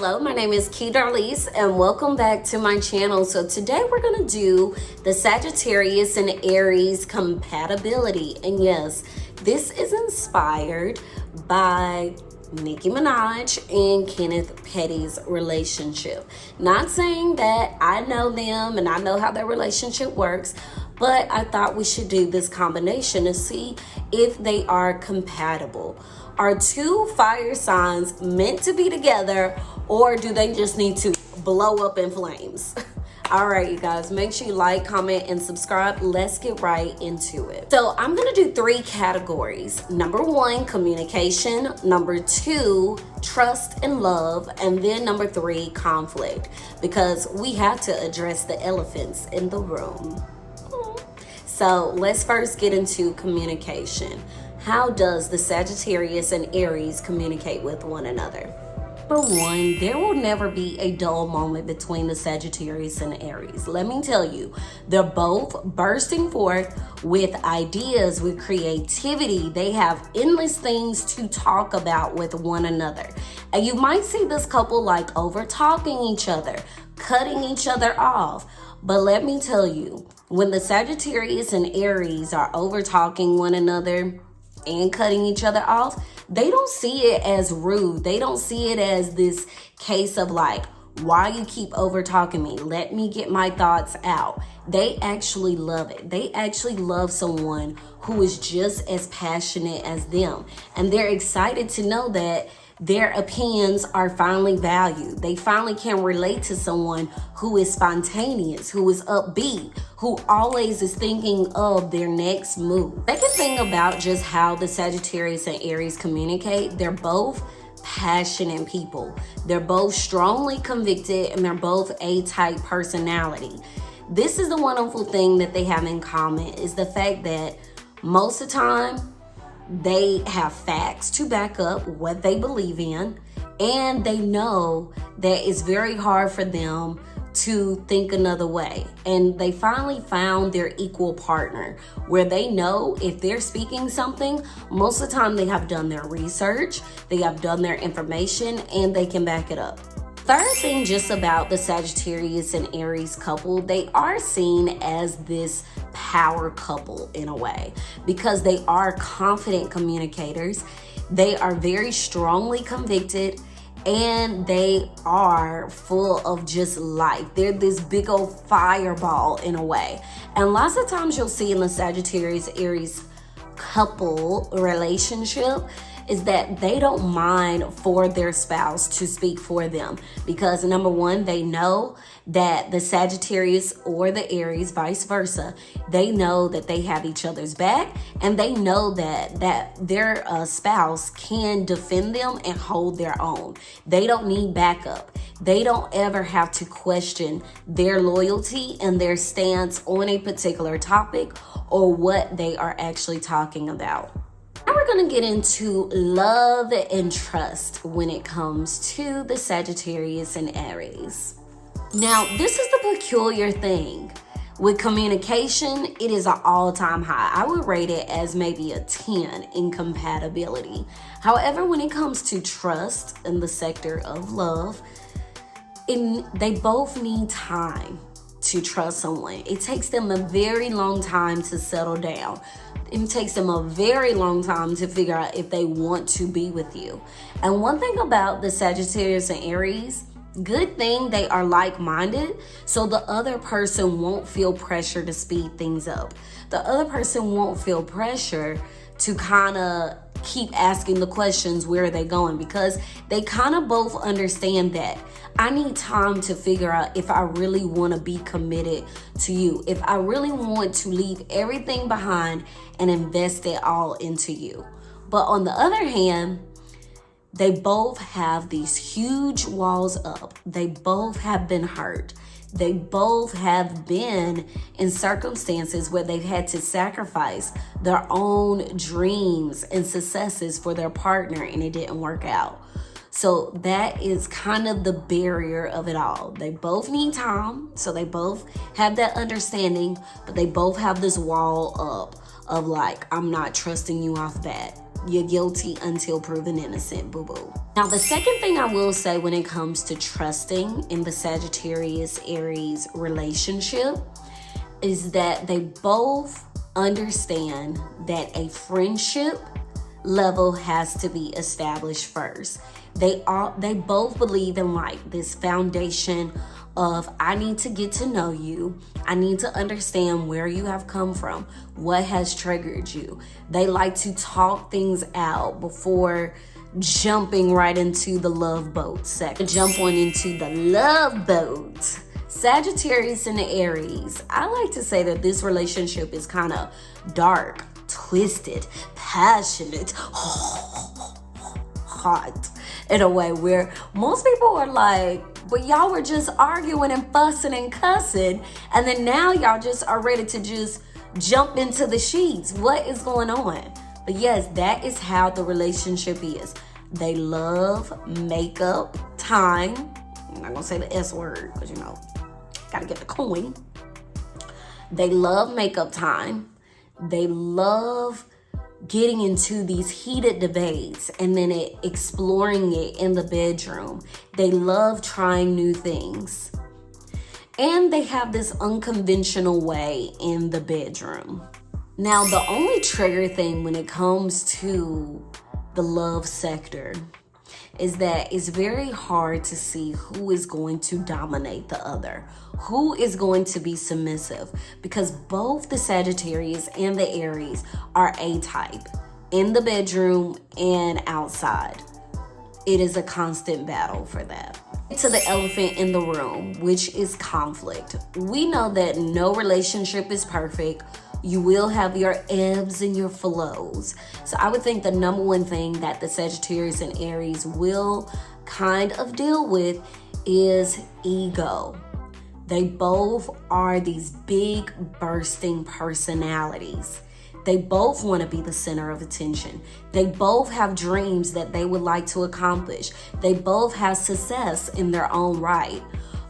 Hello, my name is kdm, and welcome back to my channel. So today we're going to do the Sagittarius and Aries compatibility. And yes, this is inspired by Nicki Minaj and Kenneth Petty's relationship. Not saying that I know them and I know how their relationship works, but I thought we should do this combination to see if they are compatible. Are two fire signs meant to be together, or do they just need to blow up in flames? All right, you guys, make sure you like, comment, and subscribe. Let's get right into it. So I'm gonna do 3 categories. Number 1, communication. Number 2, trust and love. And then number 3, conflict, because we have to address the elephants in the room. So let's first get into communication. How does the Sagittarius and Aries communicate with one another? Number 1, there will never be a dull moment between the Sagittarius and Aries. Let me tell you, they're both bursting forth with ideas, with creativity. They have endless things to talk about with one another. And you might see this couple like over talking each other, cutting each other off. But let me tell you, when the Sagittarius and Aries are over talking one another and cutting each other off, they don't see it as rude. They don't see it as this case of like, why you keep over talking me? Let me get my thoughts out. They actually love it. They actually love someone who is just as passionate as them. And they're excited to know that their opinions are finally valued. They finally can relate to someone who is spontaneous, who is upbeat, who always is thinking of their next move. Second thing about just how the Sagittarius and Aries communicate, they're both passionate people. They're both strongly convicted, and they're both A-type personality. This is the wonderful thing that they have in common, is the fact that most of the time, they have facts to back up what they believe in, and they know that it's very hard for them to think another way. And they finally found their equal partner where they know if they're speaking something, most of the time they have done their research, they have done their information, and they can back it up. Third thing just about the Sagittarius and Aries couple, they are seen as this power couple in a way because they are confident communicators. They are very strongly convicted, and they are full of just life. They're this big old fireball in a way. And lots of times you'll see in the Sagittarius Aries couple relationship is that they don't mind for their spouse to speak for them, because number 1, they know that the Sagittarius or the Aries, vice versa, they know that they have each other's back, and they know that their spouse can defend them and hold their own. They don't need backup. They don't ever have to question their loyalty and their stance on a particular topic or what they are actually talking about. Now we're going to get into love and trust when it comes to the Sagittarius and Aries. Now, this is the peculiar thing. With communication, it is an all-time high. I would rate it as maybe a 10 in compatibility. However, when it comes to trust in the sector of love, they both need time to trust someone. It takes them a very long time to settle down. It takes them a very long time to figure out if they want to be with you. And one thing about the Sagittarius and Aries, good thing they are like-minded, so the other person won't feel pressure to speed things up. The other person won't feel pressure to kind of keep asking the questions, where are they going? Because they kind of both understand that I need time to figure out if I really want to be committed to you, if I really want to leave everything behind and invest it all into you. But on the other hand, they both have these huge walls up. They both have been hurt. They both have been in circumstances where they've had to sacrifice their own dreams and successes for their partner, and it didn't work out. So that is kind of the barrier of it all. They both need time, so they both have that understanding, but they both have this wall up of like, I'm not trusting you off bat. you're guilty until proven innocent, boo-boo. Now, the second thing I will say when it comes to trusting in the Sagittarius-Aries relationship is that they both understand that a friendship level has to be established first. They both believe in like this foundation of, I need to get to know you. I need to understand where you have come from, what has triggered you. They like to talk things out before jumping right into the love boat second. Jump on into the love boat. Sagittarius and Aries, I like to say that this relationship is kind of dark, twisted, passionate, hot, in a way where most people are like, but y'all were just arguing and fussing and cussing, and then now y'all just are ready to just jump into the sheets. What is going on? But yes, that is how the relationship is. They love makeup time. I'm not gonna say the S word, because you know, gotta get the coin. They love makeup time. They love getting into these heated debates and then exploring it in the bedroom. They love trying new things. And they have this unconventional way in the bedroom. Now, the only trigger thing when it comes to the love sector is that it's very hard to see who is going to dominate the other, who is going to be submissive, because both the Sagittarius and the Aries are A-type in the bedroom and outside. It is a constant battle for that. To the elephant in the room, which is conflict. We know that no relationship is perfect. You will have your ebbs and your flows. So I would think the number one thing that the Sagittarius and Aries will kind of deal with is ego. They both are these big bursting personalities. They both want to be the center of attention. They both have dreams that they would like to accomplish. They both have success in their own right.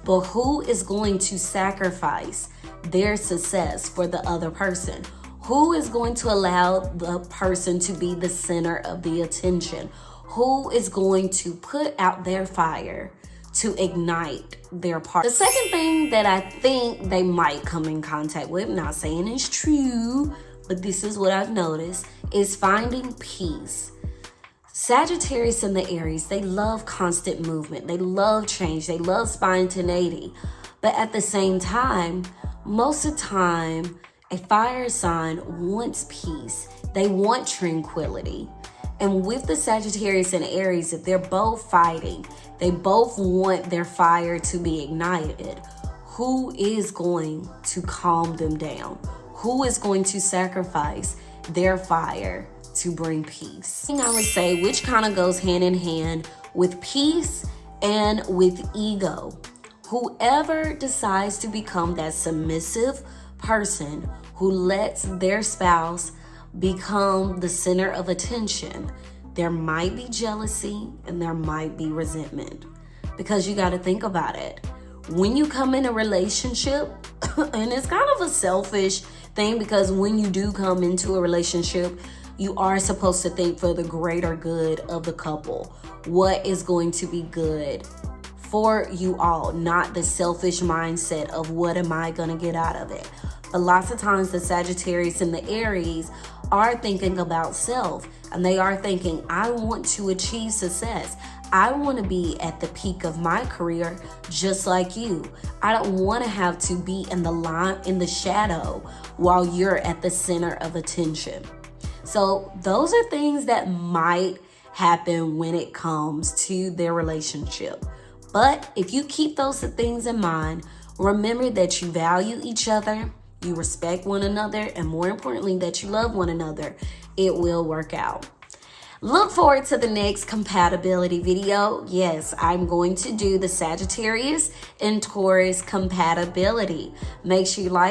But who is going to sacrifice their success for the other person? Who is going to allow the person to be the center of the attention? Who is going to put out their fire to ignite their part? The second thing that I think they might come in contact with, not saying it's true, but this is what I've noticed, is finding peace. Sagittarius and the Aries, they love constant movement. They love change. They love spontaneity. But at the same time, most of the time, a fire sign wants peace. They want tranquility. And with the Sagittarius and Aries, if they're both fighting, they both want their fire to be ignited. Who is going to calm them down? Who is going to sacrifice their fire to bring peace? I would say, which kind of goes hand in hand with peace and with ego. Whoever decides to become that submissive person who lets their spouse become the center of attention, there might be jealousy and there might be resentment. Because you got to think about it. When you come in a relationship, and it's kind of a selfish thing, because when you do come into a relationship, you are supposed to think for the greater good of the couple. What is going to be good for you all, not the selfish mindset of what am I gonna get out of it. But lots of times the Sagittarius and the Aries are thinking about self, and they are thinking, I want to achieve success. I want to be at the peak of my career just like you. I don't want to have to be in the shadow while you're at the center of attention. So those are things that might happen when it comes to their relationship. But if you keep those things in mind, remember that you value each other, you respect one another, and more importantly, that you love one another, it will work out. Look forward to the next compatibility video. Yes, I'm going to do the Sagittarius and Taurus compatibility. Make sure you like,